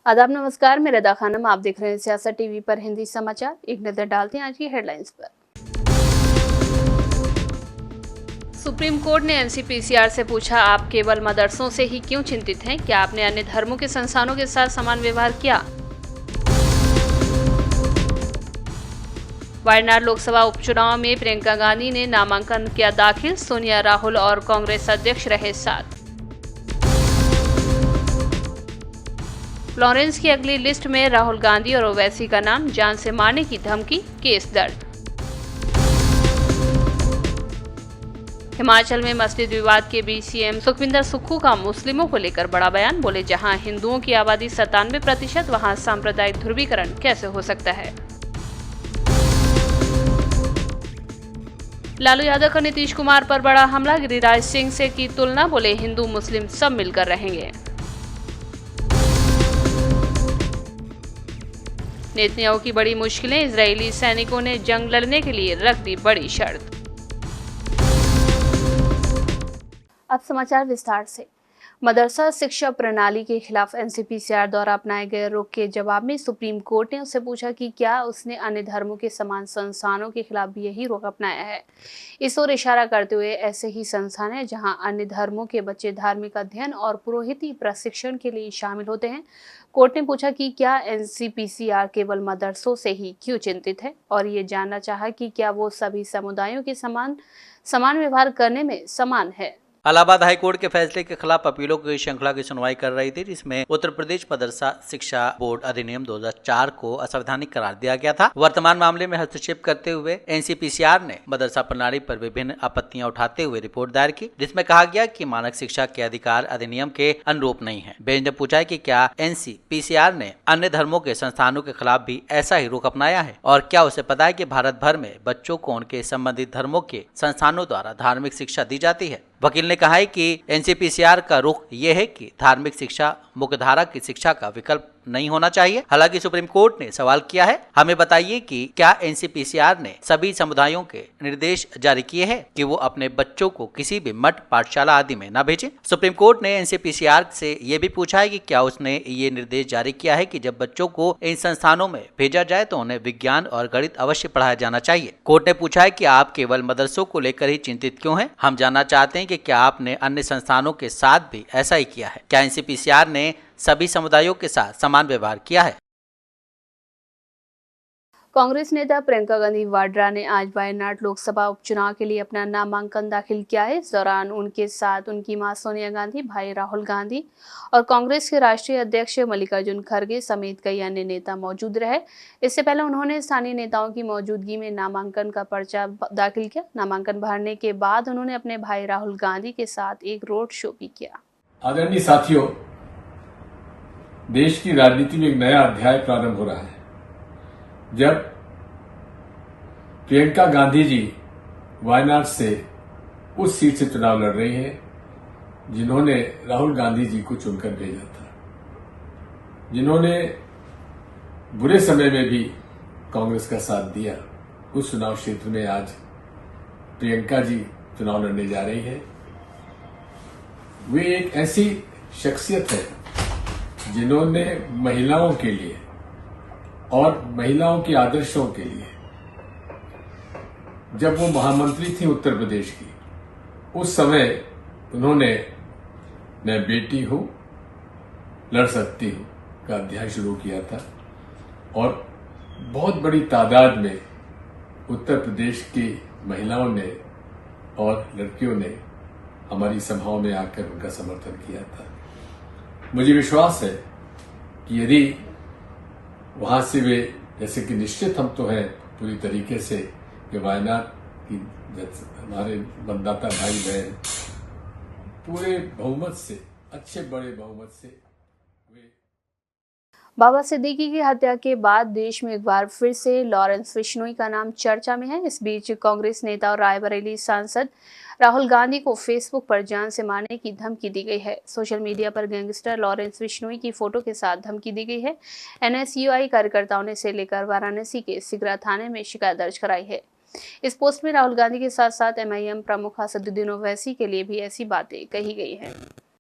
आदाब नमस्कार, मैं रदा खानम। आप देख रहे हैं सियासत टीवी पर हिंदी समाचार। एक नजर डालते हैं आज की हेडलाइंस पर। सुप्रीम कोर्ट ने एनसीपीसीआर से पूछा, आप केवल मदरसों से ही क्यों चिंतित हैं? क्या आपने अन्य धर्मों के संस्थानों के साथ समान व्यवहार किया? वायनाड लोकसभा उपचुनाव में प्रियंका गांधी ने नामांकन किया दाखिल। सोनिया, राहुल और कांग्रेस अध्यक्ष रहे साथ। फ्लोरेंस की अगली लिस्ट में राहुल गांधी और ओवैसी का नाम। जान से मारने की धमकी, केस दर्ज। हिमाचल में मस्जिद विवाद के बीच सीएम सुखविंदर सुक्खू का मुस्लिमों को लेकर बड़ा बयान। बोले, जहां हिंदुओं की आबादी 97%, वहां सांप्रदायिक ध्रुवीकरण कैसे हो सकता है? लालू यादव का नीतीश कुमार पर बड़ा हमला। गिरिराज सिंह से की तुलना। बोले, हिंदू मुस्लिम सब मिलकर रहेंगे। नेतन्याहू की बड़ी मुश्किलें। इजरायली सैनिकों ने जंग लड़ने के लिए रख दी बड़ी शर्त। अब समाचार विस्तार से। मदरसा शिक्षा प्रणाली के खिलाफ एनसीपीसीआर द्वारा अपनाए गए रुख के जवाब में सुप्रीम कोर्ट ने उससे पूछा कि क्या उसने अन्य धर्मों के समान संस्थानों के खिलाफ भी यही रुख अपनाया है। इस ओर इशारा करते हुए ऐसे ही संस्थान हैं जहां अन्य धर्मों के बच्चे धार्मिक अध्ययन और पुरोहिती प्रशिक्षण के लिए शामिल होते हैं। कोर्ट ने पूछा कि क्या एनसीपीसीआर केवल मदरसों से ही क्यों चिंतित है, और ये जानना चाहा कि क्या वो सभी समुदायों के समान व्यवहार करने में समान है। इलाहाबाद हाईकोर्ट के फैसले के खिलाफ अपीलों की श्रृंखला की सुनवाई कर रही थी, जिसमें उत्तर प्रदेश मदरसा शिक्षा बोर्ड अधिनियम 2004 को असंवैधानिक करार दिया गया था। वर्तमान मामले में हस्तक्षेप करते हुए एनसीपीसीआर ने मदरसा प्रणाली पर विभिन्न आपत्तियां उठाते हुए रिपोर्ट दायर की, जिसमें कहा गया कि मानक शिक्षा के अधिकार अधिनियम के अनुरूप नहीं है। बेंच ने पूछा कि क्या एनसीपीसीआर ने अन्य धर्मों के संस्थानों के खिलाफ भी ऐसा ही रुख अपनाया है, और क्या उसे पता है कि भारत भर में बच्चों को उनके संबंधित धर्मों के संस्थानों द्वारा धार्मिक शिक्षा दी जाती है। वकील ने कहा है कि एनसीपीसीआर का रुख ये है कि धार्मिक शिक्षा मुख्यधारा की शिक्षा का विकल्प नहीं होना चाहिए। हालांकि सुप्रीम कोर्ट ने सवाल किया है, हमें बताइए कि क्या एनसीपीसीआर ने सभी समुदायों के निर्देश जारी किए हैं कि वो अपने बच्चों को किसी भी मठ, पाठशाला आदि में न भेजें। सुप्रीम कोर्ट ने एनसीपीसीआर से ये भी पूछा है कि क्या उसने ये निर्देश जारी किया है कि जब बच्चों को इन संस्थानों में भेजा जाए तो उन्हें विज्ञान और गणित अवश्य पढ़ाया जाना चाहिए। कोर्ट ने पूछा है कि आप केवल मदरसों को लेकर ही चिंतित क्यों हैं? हम जानना चाहते हैं कि क्या आपने अन्य संस्थानों के साथ भी ऐसा ही किया है? क्या एनसीपीसीआर ने सभी समुदायों के साथ समान व्यवहार किया है? कांग्रेस नेता प्रियंका गांधी वाड्रा ने आज वायनाड लोकसभा उपचुनाव के लिए अपना नामांकन दाखिल किया है। इस दौरान उनके साथ उनकी मां सोनिया गांधी, भाई राहुल गांधी और कांग्रेस के राष्ट्रीय अध्यक्ष मल्लिकार्जुन खड़गे समेत कई अन्य नेता मौजूद रहे। इससे पहले उन्होंने स्थानीय नेताओं की मौजूदगी में नामांकन का पर्चा दाखिल किया। नामांकन भरने के बाद उन्होंने अपने भाई राहुल गांधी के साथ एक रोड शो भी किया। आदरणीय साथियों, देश की राजनीति में एक नया अध्याय प्रारंभ हो रहा है, जब प्रियंका गांधी जी वायनाड से उस सीट से चुनाव लड़ रही हैं जिन्होंने राहुल गांधी जी को चुनकर भेजा था, जिन्होंने बुरे समय में भी कांग्रेस का साथ दिया। उस चुनाव क्षेत्र में आज प्रियंका जी चुनाव लड़ने जा रही है। वे एक ऐसी शख्सियत है जिन्होंने महिलाओं के लिए और महिलाओं के आदर्शों के लिए, जब वो महामंत्री थी उत्तर प्रदेश की, उस समय उन्होंने मैं बेटी हूं, लड़ सकती हूं का अध्याय शुरू किया था, और बहुत बड़ी तादाद में उत्तर प्रदेश की महिलाओं ने और लड़कियों ने हमारी सभाओं में आकर उनका समर्थन किया था। मुझे विश्वास है कि यदि वहां से वे, जैसे कि निश्चित हम तो हैं पूरी तरीके से कि वायनाड की हमारे मतदाता भाई बहन पूरे बहुमत से, अच्छे बड़े बहुमत से वे। बाबा सिद्दीकी की हत्या के बाद देश में एक बार फिर से लॉरेंस बिश्नोई का नाम चर्चा में है। इस बीच कांग्रेस नेता और रायबरेली सांसद राहुल गांधी को फेसबुक पर जान से मारने की धमकी दी गई है। सोशल मीडिया पर गैंगस्टर लॉरेंस बिश्नोई की फोटो के साथ धमकी दी गई है। एनएसयूआई कार्यकर्ताओं ने इसे लेकर वाराणसी के सिगरा थाने में शिकायत दर्ज कराई है। इस पोस्ट में राहुल गांधी के साथ साथ एमआईएम प्रमुख असदुद्दीन ओवैसी के लिए भी ऐसी बातें कही गई हैं।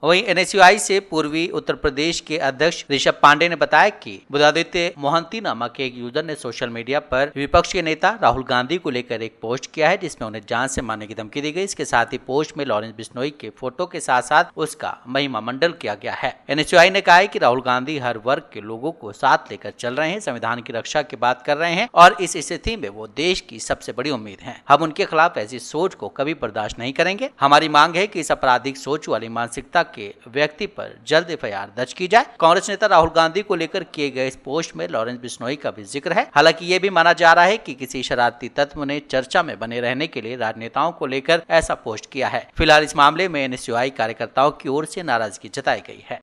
वहीं एनएसयूआई से पूर्वी उत्तर प्रदेश के अध्यक्ष ऋषभ पांडे ने बताया कि बुद्धादित्य मोहंती नामक एक यूजर ने सोशल मीडिया पर विपक्ष के नेता राहुल गांधी को लेकर एक पोस्ट किया है, जिसमें उन्हें जान से मारने की धमकी दी गई। इसके साथ ही पोस्ट में लॉरेंस बिश्नोई के फोटो के साथ साथ उसका महिमा मंडल किया गया है। एनएसयूआई ने कहा है कि राहुल गांधी हर वर्ग के लोगों को साथ लेकर चल रहे हैं, संविधान की रक्षा की बात कर रहे हैं और इस स्थिति में वो देश की सबसे बड़ी उम्मीद है। हम उनके खिलाफ ऐसी सोच को कभी बर्दाश्त नहीं करेंगे। हमारी मांग है कि इस आपराधिक सोच वाली मानसिकता के व्यक्ति पर जल्द एफआईआर दर्ज की जाए। कांग्रेस नेता राहुल गांधी को लेकर किए गए इस पोस्ट में लॉरेंस बिश्नोई का भी जिक्र है। हालांकि ये भी माना जा रहा है कि किसी शरारती तत्व ने चर्चा में बने रहने के लिए राजनेताओं को लेकर ऐसा पोस्ट किया है। फिलहाल इस मामले में एनएसयूआई कार्यकर्ताओं की ओर से नाराजगी जताई गई है।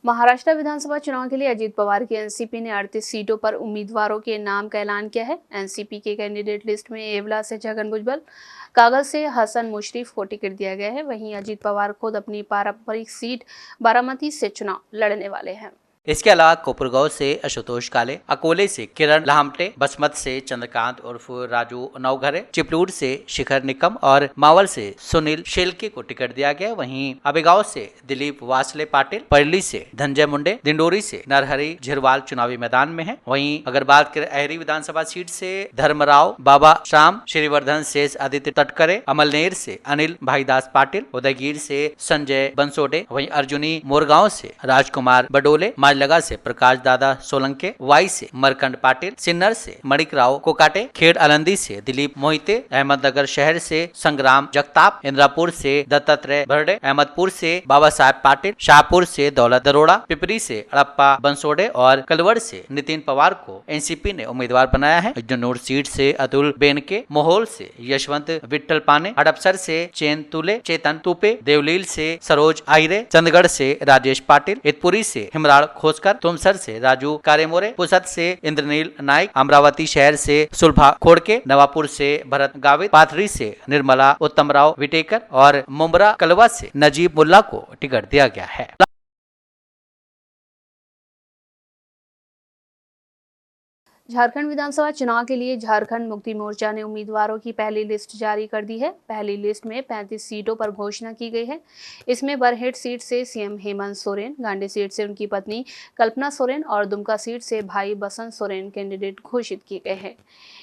महाराष्ट्र विधानसभा चुनाव के लिए अजीत पवार की एनसीपी ने 38 सीटों पर उम्मीदवारों के नाम का ऐलान किया है। एनसीपी के कैंडिडेट लिस्ट में येवला से छगन भुजबल, कागज से हसन मुशर्रफ को टिकट दिया गया है। वहीं अजीत पवार खुद अपनी पारंपरिक सीट बारामती से चुनाव लड़ने वाले हैं। इसके अलावा कोपरगांव से आशुतोष काले, अकोले से किरण लामटे, बसमत से चंद्रकांत उर्फ राजू नवघरे, चिपलूर से शिखर निकम और मावल से सुनील शेलके को टिकट दिया गया। वहीं अबेगांव से दिलीप वासले पाटिल, परली से धनंजय मुंडे, दिंडोरी से नरहरि झिरवाल चुनावी मैदान में है। वहीं अगर बात करें अहरी विधानसभा सीट से धर्मराव बाबा श्याम, श्रीवर्धन से आदित्य तटकरे, अमलनेर से अनिल भाईदास पाटिल, उदयगीर से संजय बंसोडे, वहीं अर्जुनी मोरगांव से राजकुमार बडोले, लगा से प्रकाश दादा सोलंके, वाई से मरकंड पाटिल, सिन्नर से मणिक राव कोकाटे, खेड़ अलंदी से दिलीप मोहिते, अहमदनगर शहर से संग्राम जगताप, इंद्रापुर से दत्तात्रेय भरडे, अहमदपुर से बाबा साहेब पाटिल, शाहपुर से दौलत दरोड़ा, पिपरी से अड़प्पा बंसोडे और कलवड़ से नितिन पवार को एनसीपी ने उम्मीदवार बनाया है। जन्नूर सीट से अतुल बेनके, मोहोल से यशवंत विट्ठल पाने, हड़पसर से चेतन तुपे, देवलील से सरोज आहिरे, चंदगढ़ से राजेश पाटिल, इतपुरी से हिमराल खोसकर, तुमसर से राजू कारेमोरे, पुसद से इंद्रनील नाइक, अमरावती शहर से सुलभा खोड़के, नवापुर से भरत गावित, पाथरी से निर्मला उत्तमराव विटेकर और मुंबरा कलवा से नजीब मुल्ला को टिकट दिया गया है। झारखंड विधानसभा चुनाव के लिए झारखंड मुक्ति मोर्चा ने उम्मीदवारों की पहली लिस्ट जारी कर दी है। पहली लिस्ट में 35 सीटों पर घोषणा की गई है। इसमें बरहेट सीट से सीएम हेमंत सोरेन, गांधी सीट से उनकी पत्नी कल्पना सोरेन और दुमका सीट से भाई बसंत सोरेन कैंडिडेट घोषित किए गए हैं।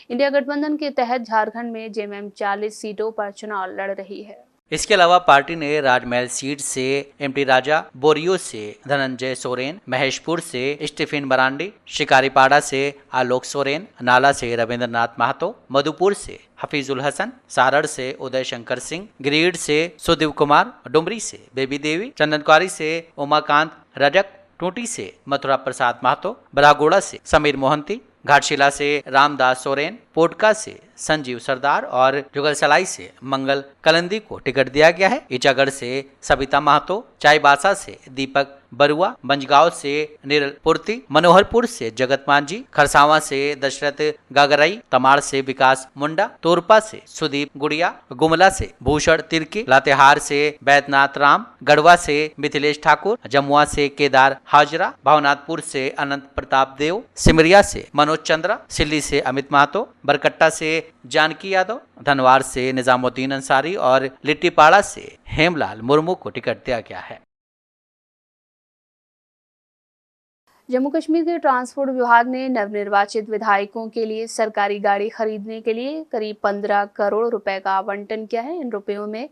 इंडिया गठबंधन के तहत झारखंड में जेएमएम 40 सीटों पर चुनाव लड़ रही है। इसके अलावा पार्टी ने राजमहल सीट से एमटी राजा, बोरियो से धनंजय सोरेन, महेशपुर से स्टीफन बरांडी, शिकारीपाड़ा से आलोक सोरेन, नाला से रविंद्रनाथ महतो, मधुपुर से हफीजुल हसन, सारड़ से उदय शंकर सिंह, गिरिडीह से सुदेव कुमार, डुमरी से बेबी देवी, चंदनकारी से उमाकांत रजक, टूटी से मथुरा प्रसाद महतो, बरागोड़ा से समीर मोहंती, घाटशिला से रामदास सोरेन, पोटका से संजीव सरदार और जुगलसलाई से मंगल कलंदी को टिकट दिया गया है। ईचागढ़ से सबिता महतो, चाईबासा से दीपक बरुआ, बंजगांव से निरल पुर्ती, मनोहरपुर से जगत मांझी, खरसावां से दशरथ गागराई, तमाड़ से विकास मुंडा, तोरपा से सुदीप गुड़िया, गुमला से भूषण तिर्की, लातेहार से बैद्यनाथ राम, गढ़वा से मिथिलेश ठाकुर, जमुआ से केदार हाजरा, भावनाथपुर से अनंत प्रताप देव, सिमरिया से मनोज चंद्रा, सिल्ली से अमित महतो, बरकट्टा से जानकी यादव, धनवार से निजामुद्दीन अंसारी और लिट्टीपाड़ा से हेमलाल मुर्मू को टिकट दिया गया है। जम्मू कश्मीर के ट्रांसपोर्ट विभाग ने नवनिर्वाचित विधायकों के लिए सरकारी गाड़ी खरीदने के लिए करीब 15 करोड़ रुपए का आवंटन किया है। इन रुपयों में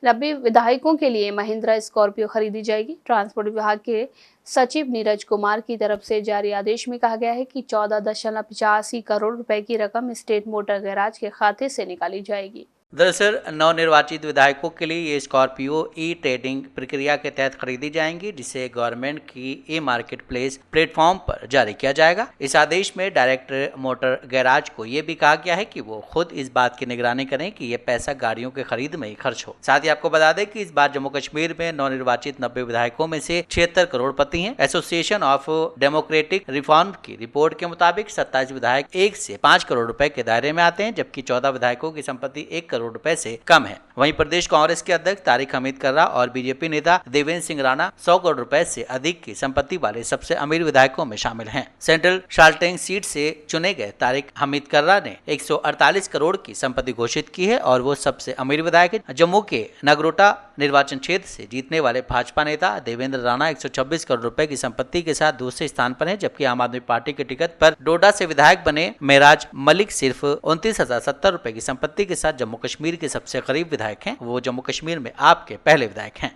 90 विधायकों के लिए महिंद्रा स्कॉर्पियो खरीदी जाएगी। ट्रांसपोर्ट विभाग के सचिव नीरज कुमार की तरफ से जारी आदेश में कहा गया है कि 14.85 करोड़ रुपए की रकम स्टेट मोटर गैराज के खाते से निकाली जाएगी। दरअसल नवनिर्वाचित विधायकों के लिए ये स्कॉर्पियो ई ट्रेडिंग प्रक्रिया के तहत खरीदी जाएंगी, जिसे गवर्नमेंट की ई मार्केट प्लेस प्लेटफॉर्म पर जारी किया जाएगा। इस आदेश में डायरेक्टर मोटर गैराज को ये भी कहा गया है कि वो खुद इस बात की निगरानी करें कि ये पैसा गाड़ियों के खरीद में ही खर्च हो। साथ ही आपको बता दें कि इस बार जम्मू कश्मीर में नवनिर्वाचित 90 विधायकों में से 76 करोड़पति हैं। एसोसिएशन ऑफ डेमोक्रेटिक रिफॉर्म की रिपोर्ट के मुताबिक 27 विधायक 1 से 5 करोड़ रुपए के दायरे में आते हैं, जबकि 14 विधायकों की संपत्ति 1 करोड़ करोड़ रुपए से कम है। वहीं प्रदेश कांग्रेस के अध्यक्ष तारिक हमीद कर्रा और बीजेपी नेता देवेंद्र सिंह राणा 100 करोड़ रुपए से अधिक की संपत्ति वाले सबसे अमीर विधायकों में शामिल हैं। सेंट्रल शाल्टेंग सीट से चुने गए तारिक हमीद कर्रा ने 148 करोड़ की संपत्ति घोषित की है और वो सबसे अमीर विधायक है। जम्मू के नगरोटा निर्वाचन क्षेत्र से जीतने वाले भाजपा नेता देवेंद्र राणा 126 करोड़ रुपए की संपत्ति के साथ दूसरे स्थान पर हैं, जबकि आम आदमी पार्टी के टिकट पर डोडा से विधायक बने मेराज मलिक सिर्फ 29,070 रुपए की संपत्ति के साथ जम्मू कश्मीर के सबसे करीब विधायक हैं। वो जम्मू कश्मीर में आपके पहले विधायक हैं।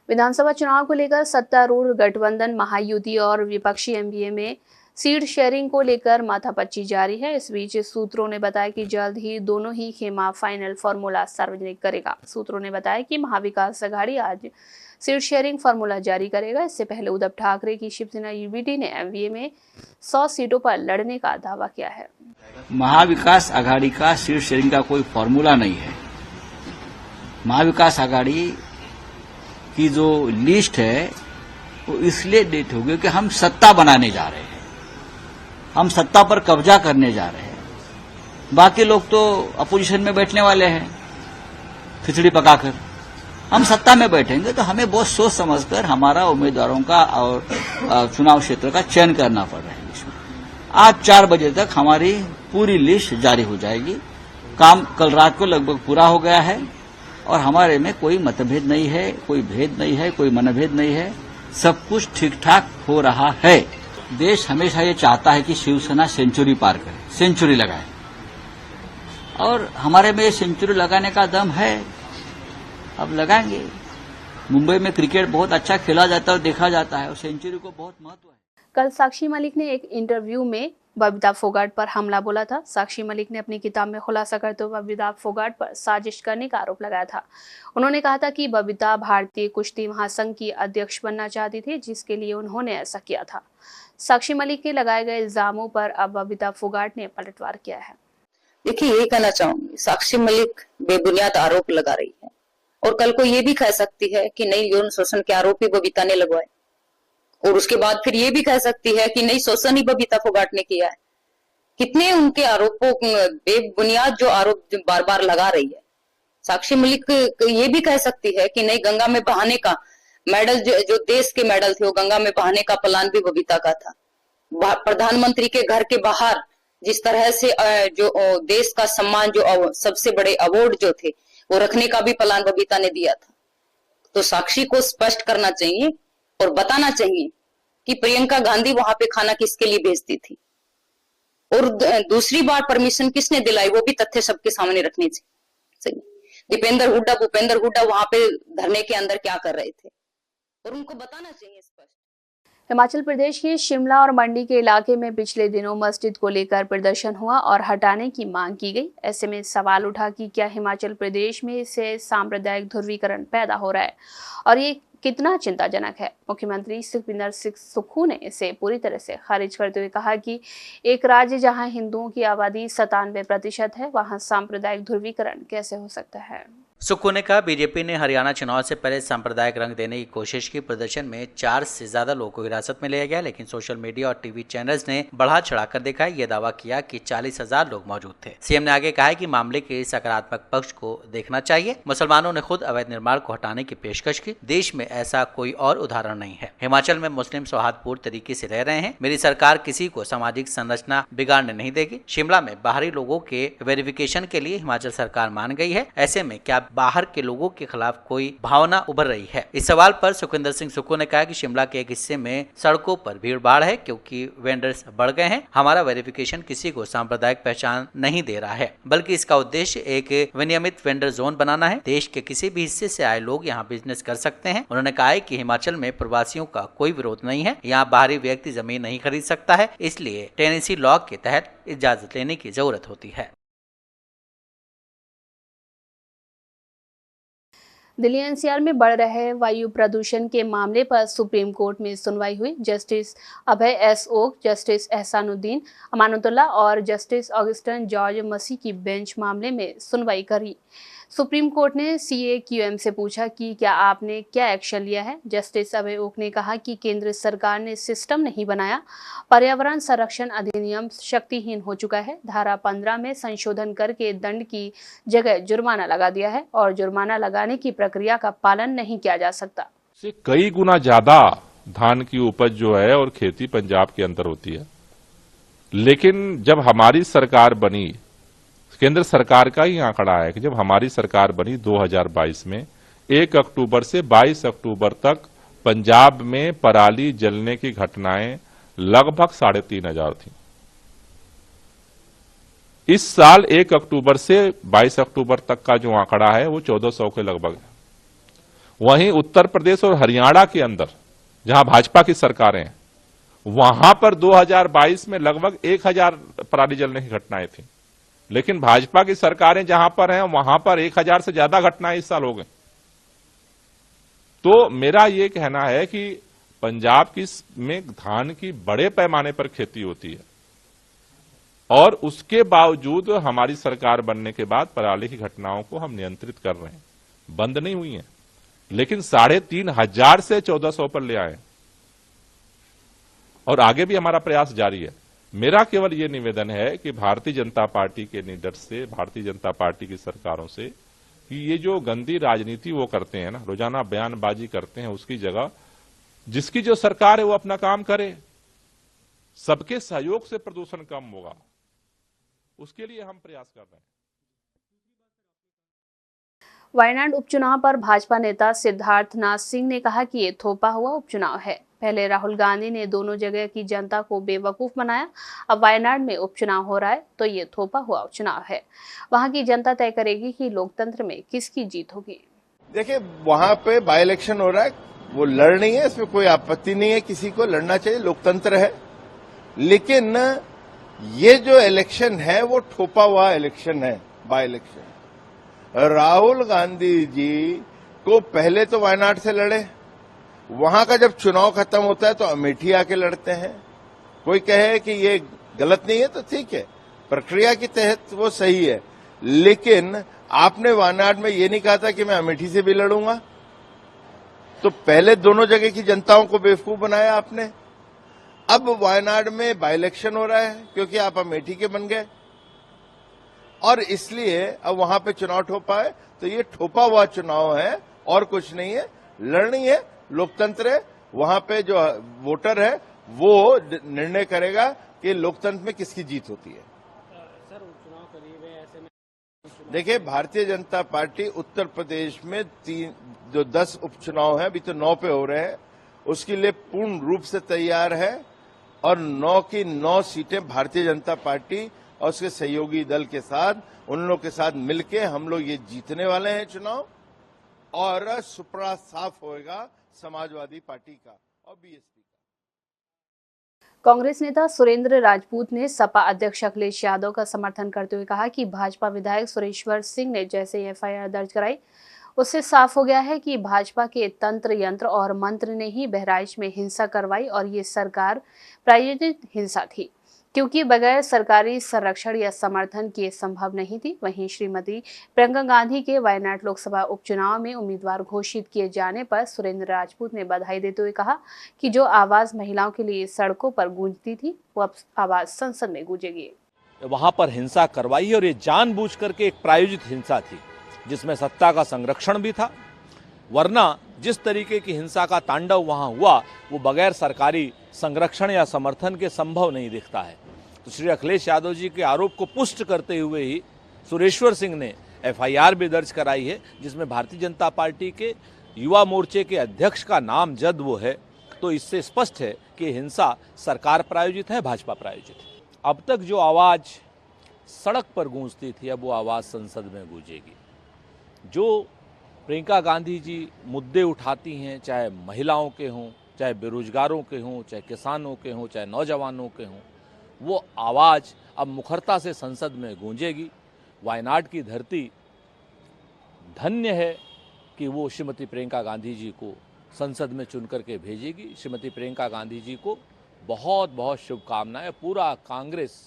विधानसभा चुनाव को लेकर सत्तारूढ़ गठबंधन महायुति और विपक्षी एमवीए में सीट शेयरिंग को लेकर माथापच्ची जारी है। इस बीच सूत्रों ने बताया कि जल्द ही दोनों ही खेमा फाइनल फॉर्मूला सार्वजनिक करेगा। सूत्रों ने बताया कि महाविकास आघाड़ी आज सीट शेयरिंग फॉर्मूला जारी करेगा। इससे पहले उद्धव ठाकरे की शिवसेना यूबीटी ने एमवीए में 100 सीटों पर लड़ने का दावा किया है। महाविकास आघाड़ी का सीट शेयरिंग का कोई फॉर्मूला नहीं है। महाविकास आघाड़ी की जो लिस्ट है वो इसलिए डेट होगी कि हम सत्ता बनाने जा रहे हैं, हम सत्ता पर कब्जा करने जा रहे हैं। बाकी लोग तो अपोजिशन में बैठने वाले हैं खिचड़ी पकाकर। हम सत्ता में बैठेंगे तो हमें बहुत सोच समझकर हमारा उम्मीदवारों का और चुनाव क्षेत्र का चयन करना पड़ रहा है। इसमें आज 4 बजे तक हमारी पूरी लिस्ट जारी हो जाएगी। काम कल रात को लगभग पूरा हो गया है और हमारे में कोई मतभेद नहीं है, कोई भेद नहीं है, कोई मनभेद नहीं है। सब कुछ ठीक ठाक हो रहा है। देश हमेशा ये चाहता है कि शिवसेना सेंचुरी पार करे, सेंचुरी लगाए, और हमारे में सेंचुरी लगाने का दम है। अब लगाएंगे। मुंबई में क्रिकेट बहुत अच्छा खेला जाता है और देखा जाता है और सेंचुरी को बहुत महत्व है। कल साक्षी मलिक ने एक इंटरव्यू में बबीता फोगाट पर हमला बोला था। साक्षी मलिक ने अपनी किताब में खुलासा करते हुए बबीता फोगाट पर साजिश करने का आरोप लगाया था। उन्होंने कहा था कि बबीता भारतीय कुश्ती महासंघ की अध्यक्ष बनना चाहती थी, जिसके लिए उन्होंने ऐसा किया था। साक्षी मलिक के लगाए गए इल्जामों पर अब बबीता फोगाट ने पलटवार किया है। देखिए, ये कहना चाहूंगी, साक्षी मलिक बेबुनियाद आरोप लगा रही है और कल को ये भी कह सकती है कि नहीं, यौन शोषण के आरोप ही बबीता ने लगवाए, और उसके बाद फिर ये भी कह सकती है कि नहीं, शोषण ही बबीता फोगाट ने किया है। कितने उनके आरोपों, बेबुनियाद जो आरोप बार बार लगा रही है। साक्षी मलिक ये भी कह सकती है कि नहीं, गंगा में बहाने का मेडल, जो देश के मेडल थे, वो गंगा में बहाने का प्लान भी बबीता का था। प्रधानमंत्री के घर के बाहर जिस तरह से जो देश का सम्मान, जो सबसे बड़े अवार्ड जो थे, वो रखने का भी प्लान बबीता ने दिया था। तो साक्षी को स्पष्ट करना चाहिए और बताना चाहिए कि प्रियंका गांधी वहां पे खाना किसके लिए भेजती थी, और दूसरी बार परमिशन किसने दिलाई, वो भी तथ्य सबके सामने रखने चाहिए। भूपेंद्र हुड्डा वहां पे धरने के अंदर क्या कर रहे थे, और उनको बताना चाहिए स्पष्ट। हिमाचल प्रदेश के शिमला और मंडी के इलाके में पिछले दिनों मस्जिद को लेकर प्रदर्शन हुआ और हटाने की मांग की गई। ऐसे में सवाल उठा कि क्या हिमाचल प्रदेश में इससे सांप्रदायिक ध्रुवीकरण पैदा हो रहा है और ये कितना चिंताजनक है। मुख्यमंत्री सुखविंदर सिंह सुक्खू ने इसे पूरी तरह से खारिज करते हुए कहा कि एक राज्य जहां हिंदुओं की आबादी 97% है, वहां सांप्रदायिक ध्रुवीकरण कैसे हो सकता है। सुक्खू ने कहा, बीजेपी ने हरियाणा चुनाव से पहले सांप्रदायिक रंग देने की कोशिश की। प्रदर्शन में 4 से ज्यादा लोगों को हिरासत में लिया गया, लेकिन सोशल मीडिया और टीवी चैनल्स ने बढ़ा चढ़ाकर दिखाया। यह दावा किया कि 40,000 लोग मौजूद थे। सीएम ने आगे कहा है कि मामले के सकारात्मक पक्ष को देखना चाहिए। मुसलमानों ने खुद अवैध निर्माण को हटाने की पेशकश की। देश में ऐसा कोई और उदाहरण नहीं है। हिमाचल में मुस्लिम सौहार्दपूर्ण तरीके से रह रहे हैं। मेरी सरकार किसी को सामाजिक संरचना बिगाड़ने नहीं देगी। शिमला में बाहरी लोगों के वेरिफिकेशन के लिए हिमाचल सरकार मान गई है। ऐसे में क्या बाहर के लोगों के खिलाफ कोई भावना उभर रही है? इस सवाल पर सुखविंदर सिंह सुक्खू ने कहा कि शिमला के एक हिस्से में सड़कों पर भीड़ भाड़ है क्योंकि वेंडर्स बढ़ गए हैं। हमारा वेरिफिकेशन किसी को सांप्रदायिक पहचान नहीं दे रहा है, बल्कि इसका उद्देश्य एक विनियमित वेंडर जोन बनाना है। देश के किसी भी हिस्से से आए लोग यहाँ बिजनेस कर सकते हैं। उन्होंने कहा है कि हिमाचल में प्रवासियों का कोई विरोध नहीं है। यहाँ बाहरी व्यक्ति जमीन नहीं खरीद सकता है, इसलिए टेनेंसी लॉ के तहत इजाजत लेने की जरूरत होती है। दिल्ली एनसीआर में बढ़ रहे वायु प्रदूषण के मामले पर सुप्रीम कोर्ट में सुनवाई हुई। Justice Abhay S Oka, justice Ahsanuddin Amanullah और जस्टिस ऑगस्टिन जॉर्ज मसी की बेंच मामले में सुनवाई करी। सुप्रीम कोर्ट ने CAQM से पूछा कि क्या आपने क्या एक्शन लिया है। जस्टिस अभय ओक ने कहा कि केंद्र सरकार ने सिस्टम नहीं बनाया, पर्यावरण संरक्षण अधिनियम शक्तिहीन हो चुका है। धारा 15 में संशोधन करके दंड की जगह जुर्माना लगा दिया है और जुर्माना लगाने की प्रक्रिया का पालन नहीं किया जा सकता। से कई गुना ज्यादा धान की उपज जो है और खेती पंजाब के अंदर होती है, लेकिन जब हमारी सरकार बनी, केंद्र सरकार का ही आंकड़ा है कि जब हमारी सरकार बनी 2022 में 1 अक्टूबर से 22 अक्टूबर तक पंजाब में पराली जलने की घटनाएं लगभग 3,500 थी। इस साल 1 अक्टूबर से 22 अक्टूबर तक का जो आंकड़ा है वो 1,400 के लगभग है। वहीं उत्तर प्रदेश और हरियाणा के अंदर जहां भाजपा की सरकारें हैं, वहां पर 2022 में लगभग 1,000 पराली जलने की घटनाएं थी, लेकिन भाजपा की सरकारें जहां पर हैं वहां पर 1,000 से ज्यादा घटनाएं इस साल हो गई। तो मेरा यह कहना है कि पंजाब में धान की बड़े पैमाने पर खेती होती है और उसके बावजूद हमारी सरकार बनने के बाद पराली की घटनाओं को हम नियंत्रित कर रहे हैं, बंद नहीं हुई हैं, लेकिन 3,500 से 1,400 पर ले आए और आगे भी हमारा प्रयास जारी है। मेरा केवल यह निवेदन है कि भारतीय जनता पार्टी के लीडर से, भारतीय जनता पार्टी की सरकारों से, कि ये जो गंदी राजनीति वो करते हैं ना, रोजाना बयानबाजी करते हैं, उसकी जगह जिसकी जो सरकार है वो अपना काम करे। सबके सहयोग से प्रदूषण कम होगा, उसके लिए हम प्रयास कर रहे हैं। वायनाड उपचुनाव पर भाजपा नेता सिद्धार्थनाथ सिंह ने कहा कि ये थोपा हुआ उपचुनाव है। पहले राहुल गांधी ने दोनों जगह की जनता को बेवकूफ बनाया, अब वायनाड में उपचुनाव हो रहा है तो ये थोपा हुआ उपचुनाव है। वहां की जनता तय करेगी कि लोकतंत्र में किसकी जीत होगी। देखिए, वहां पे बाई इलेक्शन हो रहा है, वो लड़ नहीं है, इसमें कोई आपत्ति नहीं है, किसी को लड़ना चाहिए, लोकतंत्र है। लेकिन ये जो इलेक्शन है वो ठोपा हुआ इलेक्शन है, बाई इलेक्शन। राहुल गांधी जी को पहले तो वायनाड से लड़े, वहां का जब चुनाव खत्म होता है तो अमेठी आके लड़ते हैं। कोई कहे कि ये गलत नहीं है तो ठीक है, प्रक्रिया के तहत वो सही है, लेकिन आपने वायनाड में ये नहीं कहा था कि मैं अमेठी से भी लड़ूंगा। तो पहले दोनों जगह की जनताओं को बेवकूफ बनाया आपने। अब वायनाड में बाई इलेक्शन हो रहा है क्योंकि आप अमेठी के बन गए और इसलिए अब वहां पे चुनाव ठोपा है। तो ये ठोपा हुआ चुनाव है और कुछ नहीं है, लड़नी है, लोकतंत्र है। वहां पे जो वोटर है वो निर्णय करेगा कि लोकतंत्र में किसकी जीत होती है। सर, उपचुनाव करीब है, ऐसे में देखिए, भारतीय जनता पार्टी उत्तर प्रदेश में 10 उपचुनाव है, अभी तो 9 पे हो रहे हैं, उसके लिए पूर्ण रूप से तैयार है और 9 की 9 सीटें भारतीय जनता पार्टी और उसके सहयोगी दल के साथ, उन लोगों के साथ मिलके हम लोग ये जीतने वाले हैं चुनाव। और सुपड़ा साफ होएगा समाजवादी पार्टी का और बीएसपी का। कांग्रेस नेता सुरेंद्र राजपूत ने सपा अध्यक्ष अखिलेश यादव का समर्थन करते हुए कहा कि भाजपा विधायक सुरेश्वर सिंह ने जैसे एफआईआर दर्ज कराई, उससे साफ हो गया है कि भाजपा के तंत्र यंत्र और मंत्र ने ही बहराइच में हिंसा करवाई और ये सरकार प्रायोजित हिंसा थी, क्योंकि बगैर सरकारी संरक्षण या समर्थन के संभव नहीं थी। वहीं श्रीमती प्रियंका गांधी के वायनाड लोकसभा उपचुनाव में उम्मीदवार घोषित किए जाने पर सुरेंद्र राजपूत ने बधाई देते हुए कहा कि जो आवाज महिलाओं के लिए सड़कों पर गूंजती थी, वो अब आवाज संसद में गूंजेगी। वहां पर हिंसा करवाई और ये जानबूझ करके एक प्रायोजित हिंसा थी जिसमें सत्ता का संरक्षण भी था, वरना जिस तरीके की हिंसा का तांडव वहां हुआ वो बगैर सरकारी संरक्षण या समर्थन के संभव नहीं दिखता है। तो श्री अखिलेश यादव जी के आरोप को पुष्ट करते हुए ही सुरेश्वर सिंह ने एफआईआर भी दर्ज कराई है, जिसमें भारतीय जनता पार्टी के युवा मोर्चे के अध्यक्ष का नाम जद वो है। तो इससे स्पष्ट है कि हिंसा सरकार प्रायोजित है, भाजपा प्रायोजित है। अब तक जो आवाज सड़क पर गूंजती थी, अब वो आवाज संसद में गूंजेगी। जो प्रियंका गांधी जी मुद्दे उठाती हैं, चाहे महिलाओं के हों, चाहे बेरोजगारों के हों, चाहे किसानों के हों, चाहे नौजवानों के हों, वो आवाज़ अब मुखरता से संसद में गूंजेगी। वायनाड की धरती धन्य है कि वो श्रीमती प्रियंका गांधी जी को संसद में चुन करके भेजेगी। श्रीमती प्रियंका गांधी जी को बहुत बहुत शुभकामनाएं। पूरा कांग्रेस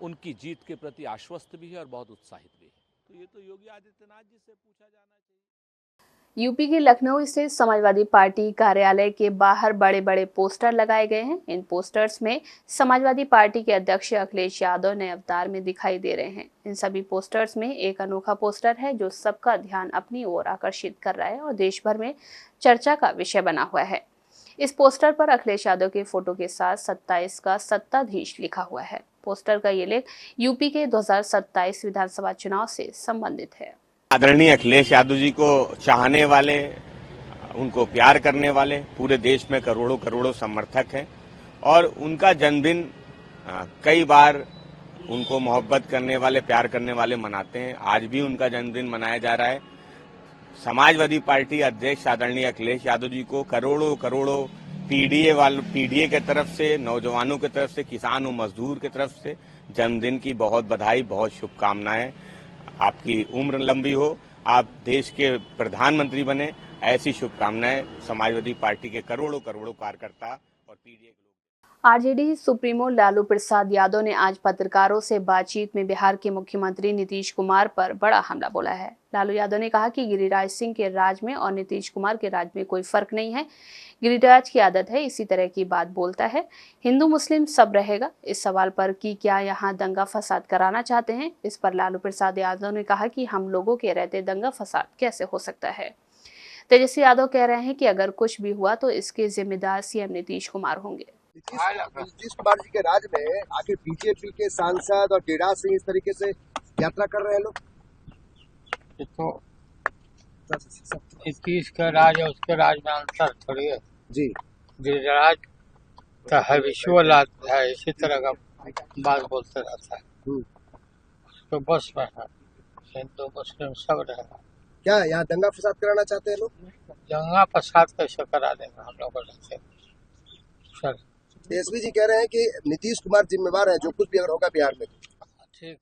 उनकी जीत के प्रति आश्वस्त भी है और बहुत उत्साहित भी है। तो ये तो योगी आदित्यनाथ जी से पूछा जाना चाहिए। यूपी के लखनऊ स्थित समाजवादी पार्टी कार्यालय के बाहर बड़े बड़े पोस्टर लगाए गए हैं। इन पोस्टर्स में समाजवादी पार्टी के अध्यक्ष अखिलेश यादव नए अवतार में दिखाई दे रहे हैं। इन सभी पोस्टर्स में एक अनोखा पोस्टर है जो सबका ध्यान अपनी ओर आकर्षित कर रहा है और देश भर में चर्चा का विषय बना हुआ है। इस पोस्टर पर अखिलेश यादव के फोटो के साथ 27 का सत्ताधीश लिखा हुआ है। पोस्टर का ये लेख यूपी के 2027 विधानसभा चुनाव से संबंधित है। आदरणीय अखिलेश यादव जी को चाहने वाले, उनको प्यार करने वाले पूरे देश में करोड़ों करोड़ों समर्थक हैं और उनका जन्मदिन कई बार उनको मोहब्बत करने वाले, प्यार करने वाले मनाते हैं। आज भी उनका जन्मदिन मनाया जा रहा है। समाजवादी पार्टी अध्यक्ष आदरणीय अखिलेश यादव जी को करोड़ों करोड़ों पीडीए के तरफ से, नौजवानों की तरफ से, किसान और मजदूर की तरफ से जन्मदिन की बहुत बधाई, बहुत शुभकामनाएं। आपकी उम्र लंबी हो, आप देश के प्रधानमंत्री बने, ऐसी शुभकामनाएं समाजवादी पार्टी के करोड़ों करोड़ों कार्यकर्ता और पीडीए के लोग। आरजेडी सुप्रीमो लालू प्रसाद यादव ने आज पत्रकारों से बातचीत में बिहार के मुख्यमंत्री नीतीश कुमार पर बड़ा हमला बोला है। लालू यादव ने कहा कि गिरिराज सिंह के राज में और नीतीश कुमार के राज में कोई फर्क नहीं है। गिरिराज की आदत है इसी तरह की बात बोलता है। हिंदू मुस्लिम सब रहेगा। इस सवाल पर कि क्या यहाँ दंगा फसाद कराना चाहते हैं, इस पर लालू प्रसाद यादव ने कहा कि हम लोगों के रहते दंगा फसाद कैसे हो सकता है। तेजस्वी यादव कह रहे हैं कि अगर कुछ भी हुआ तो इसके जिम्मेदार सीएम नीतीश कुमार होंगे। नीतीश कुमार जी के राज में आखिर बीजेपी के सांसद और गिरिराज सिंह इस तरीके से यात्रा कर रहे हैं लोग। तो नीतीश का राज और उसके राज में अंतर थोड़ी है जी। गिरिराज का है विश्वल है, इसी तरह का बात बोलते रहता है। तो बस में है हिंदू मुस्लिम सब रहेगा। क्या यहाँ दंगा फसाद कराना चाहते हैं लोग? दंगा फसाद कैसे करा देंगे हम लोग रहते सर। तेजस्वी जी कह रहे हैं कि नीतीश कुमार जिम्मेवार है जो कुछ भी अगर होगा बिहार में। ठीक है।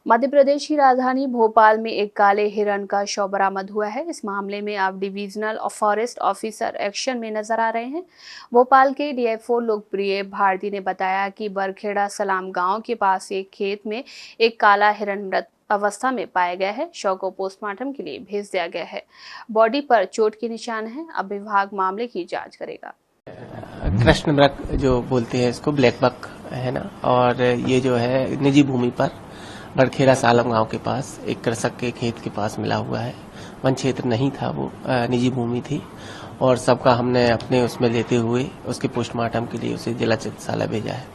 मध्य प्रदेश की राजधानी भोपाल में एक काले हिरण का शव बरामद हुआ है। इस मामले में अब डिविजनल फॉरेस्ट ऑफिसर एक्शन में नजर आ रहे हैं। भोपाल के डीएफओ लोकप्रिय भारती ने बताया कि बरखेड़ा सलाम गांव के पास एक खेत में एक काला हिरण मृत अवस्था में पाया गया है। शव को पोस्टमार्टम के लिए भेज दिया गया है। बॉडी पर चोट के निशान हैं। अब विभाग मामले की जांच करेगा। कृष्ण मृग जो बोलते हैं इसको, ब्लैक बक है ना, और ये जो है निजी भूमि पर बरखेड़ा सालम गांव के पास एक कृषक के खेत के पास मिला हुआ है। वन क्षेत्र नहीं था, वो निजी भूमि थी और सबका हमने अपने उसमें लेते हुए उसके पोस्टमार्टम के लिए उसे जिला चिकित्सालय भेजा है।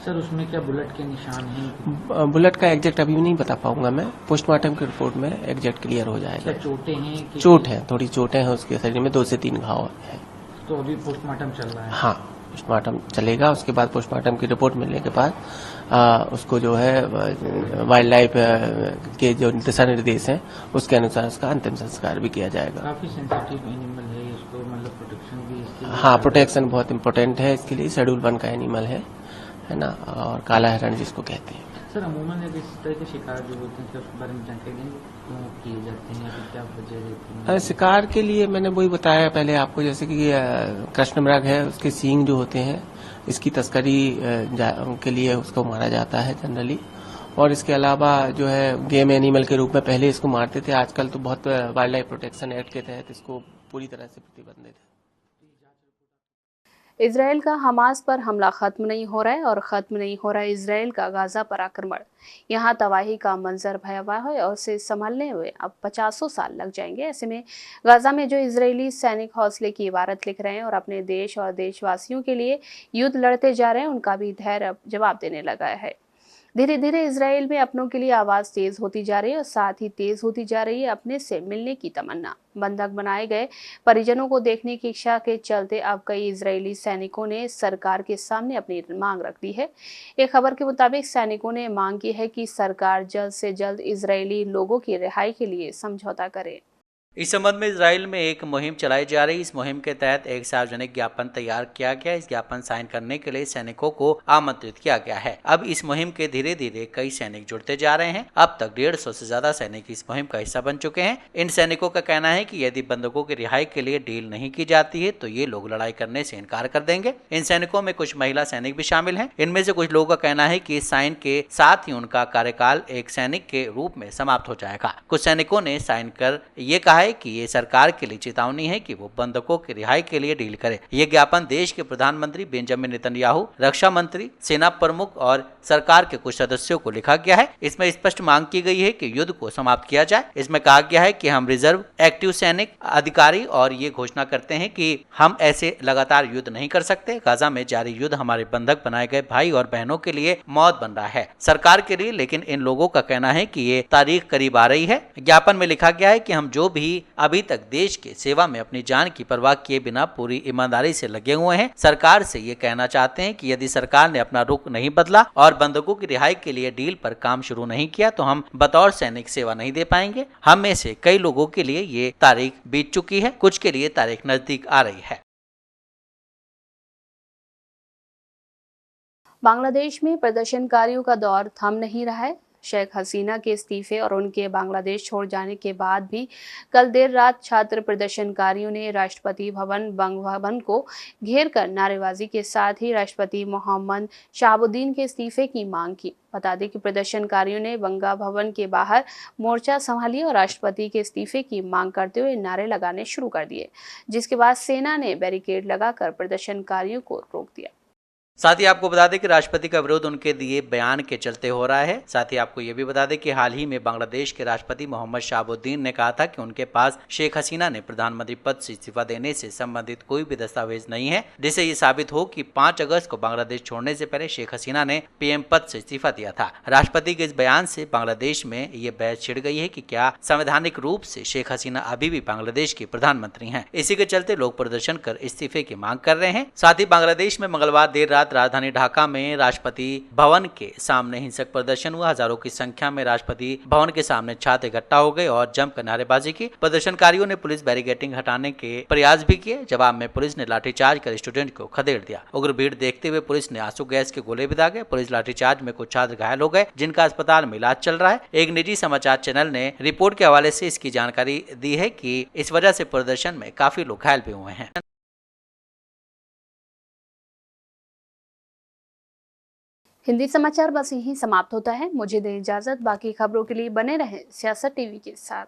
सर उसमें क्या बुलेट के निशान हैं? बुलेट का एग्जैक्ट अभी नहीं बता पाऊंगा मैं, पोस्टमार्टम की रिपोर्ट में एग्जैक्ट क्लियर हो जाएगा। चोटें हैं? चोट है, थोड़ी चोटें हैं उसके शरीर में, 2 से 3 घाव है। तो अभी पोस्टमार्टम चल रहा है? हाँ, पोस्टमार्टम चलेगा। उसके बाद पोस्टमार्टम की रिपोर्ट मिलने के बाद उसको जो है वाइल्ड लाइफ के जो दिशा निर्देश हैं उसके अनुसार उसका अंतिम संस्कार भी किया जाएगा। काफी सेंसिटिव एनिमल है, इसको मतलब प्रोटेक्शन भी इसके लिए? हाँ, प्रोटेक्शन बहुत इम्पोर्टेंट है इसके लिए। शेड्यूल 1 का एनिमल है ना, और काला हिरण जिसको कहते हैं। सर अमूमन इस तरह के शिकार जो होते हैं उसके बारे में जानकारी देंगे, क्यों किए जाते हैं या फिर क्या वजह रहती है? शिकार के लिए मैंने वही बताया पहले आपको, जैसे कि कृष्ण मृग है, उसके सींग जो होते हैं इसकी तस्करी के लिए उसको मारा जाता है जनरली। और इसके अलावा जो है गेम एनिमल के रूप में पहले इसको मारते थे। आजकल तो बहुत वाइल्ड लाइफ प्रोटेक्शन एक्ट के तहत इसको पूरी तरह से प्रतिबंधित है। इजराइल का हमास पर हमला खत्म नहीं हो रहा है और खत्म नहीं हो रहा है इजराइल का गाजा पर आक्रमण। यहाँ तबाही का मंजर भयावह है और उसे संभालने हुए अब 50 साल लग जाएंगे। ऐसे में गाजा में जो इजरायली सैनिक हौसले की इबारत लिख रहे हैं और अपने देश और देशवासियों के लिए युद्ध लड़ते जा रहे हैं, उनका भी धैर्य अब जवाब देने लगा है। धीरे धीरे इजराइल में अपनों के लिए आवाज तेज होती जा रही है और साथ ही तेज होती जा रही है अपने से मिलने की तमन्ना। बंधक बनाए गए परिजनों को देखने की इच्छा के चलते अब कई इजरायली सैनिकों ने सरकार के सामने अपनी मांग रख दी है। एक खबर के मुताबिक सैनिकों ने मांग की है कि सरकार जल्द से जल्द इजरायली लोगों की रिहाई के लिए समझौता करे। इस संबंध में इजराइल में एक मुहिम चलाई जा रही। इस मुहिम के तहत एक सार्वजनिक ज्ञापन तैयार किया गया। इस ज्ञापन साइन करने के लिए सैनिकों को आमंत्रित किया गया है। अब इस मुहिम के धीरे धीरे कई सैनिक जुड़ते जा रहे हैं। अब तक 150 से ज्यादा सैनिक इस मुहिम का हिस्सा बन चुके हैं। इन सैनिकों का कहना है कि यदि बंधकों की रिहाई के लिए डील नहीं की जाती है तो ये लोग लड़ाई करने से इनकार कर देंगे। इन सैनिकों में कुछ महिला सैनिक भी शामिल हैं। इनमें से कुछ लोगों का कहना है कि इस साइन के साथ ही उनका कार्यकाल एक सैनिक के रूप में समाप्त हो जाएगा। कुछ सैनिकों ने साइन कर ये कहा है कि ये सरकार के लिए चेतावनी है कि वो बंधकों की रिहाई के लिए डील करे। ये ज्ञापन देश के प्रधानमंत्री बेंजामिन नेतन्याहू, रक्षा मंत्री, सेना प्रमुख और सरकार के कुछ सदस्यों को लिखा गया है। इसमें स्पष्ट मांग की गई है कि युद्ध को समाप्त किया जाए। इसमें कहा गया है कि हम रिजर्व, एक्टिव सैनिक, अधिकारी और ये घोषणा करते हैं कि हम ऐसे लगातार युद्ध नहीं कर सकते। गाजा में जारी युद्ध हमारे बंधक बनाए गए भाई और बहनों के लिए मौत बन रहा है, सरकार के लिए। लेकिन इन लोगों का कहना है कि ये तारीख करीब आ रही है। ज्ञापन में लिखा गया है कि हम जो भी अभी तक देश के सेवा में अपनी जान की परवाह किए बिना पूरी ईमानदारी से लगे हुए हैं, सरकार से ये कहना चाहते हैं कि यदि सरकार ने अपना रुख नहीं बदला और बंधकों की रिहाई के लिए डील पर काम शुरू नहीं किया तो हम बतौर सैनिक सेवा नहीं दे पाएंगे। हम में से कई लोगों के लिए ये तारीख बीत चुकी है, कुछ के लिए तारीख नजदीक आ रही है। बांग्लादेश में प्रदर्शनकारियों का दौर थम नहीं रहा है। शेख हसीना के इस्तीफे और उनके बांग्लादेश छोड़ जाने के बाद भी कल देर रात छात्र प्रदर्शनकारियों ने राष्ट्रपति भवन बंग भवन को घेर कर नारेबाजी के साथ ही राष्ट्रपति मोहम्मद शहाबुद्दीन के इस्तीफे की मांग की। बता दें कि प्रदर्शनकारियों ने बंगा भवन के बाहर मोर्चा संभाली और राष्ट्रपति के इस्तीफे की मांग करते हुए नारे लगाने शुरू कर दिए, जिसके बाद सेना ने बैरिकेड लगाकर प्रदर्शनकारियों को रोक दिया। साथ ही आपको बता दें कि राष्ट्रपति का विरोध उनके दिए बयान के चलते हो रहा है। साथ ही आपको ये भी बता दें कि हाल ही में बांग्लादेश के राष्ट्रपति मोहम्मद शहाबुद्दीन ने कहा था कि उनके पास शेख हसीना ने प्रधानमंत्री पद से इस्तीफा देने से संबंधित कोई भी दस्तावेज नहीं है, जिससे ये साबित हो कि 5 अगस्त को बांग्लादेश छोड़ने से पहले शेख हसीना ने पीएम पद से इस्तीफा दिया था। राष्ट्रपति के इस बयान से बांग्लादेश में ये बहस छिड़ गई है कि क्या संवैधानिक रूप से शेख हसीना अभी भी बांग्लादेश के प्रधानमंत्री हैं। इसी के चलते लोग प्रदर्शन कर इस्तीफे की मांग कर रहे हैं। साथ ही बांग्लादेश में मंगलवार देर रात राजधानी ढाका में राष्ट्रपति भवन के सामने हिंसक प्रदर्शन हुआ। हजारों की संख्या में राष्ट्रपति भवन के सामने छात्र इकट्ठा हो गए और जमकर नारेबाजी की। प्रदर्शनकारियों ने पुलिस बैरिकेडिंग हटाने के प्रयास भी किए। जवाब में पुलिस ने लाठीचार्ज कर स्टूडेंट को खदेड़ दिया। उग्र भीड़ देखते हुए पुलिस ने आंसू गैस के गोले भी दागे। पुलिस लाठीचार्ज में कुछ छात्र घायल हो गए, जिनका अस्पताल में इलाज चल रहा है। एक निजी समाचार चैनल ने रिपोर्ट के हवाले से इसकी जानकारी दी है कि इस वजह से प्रदर्शन में काफी लोग घायल भी हुए हैं। हिंदी समाचार बस यहीं समाप्त होता है। मुझे दें इजाजत। बाकी खबरों के लिए बने रहें सियासत टीवी के साथ।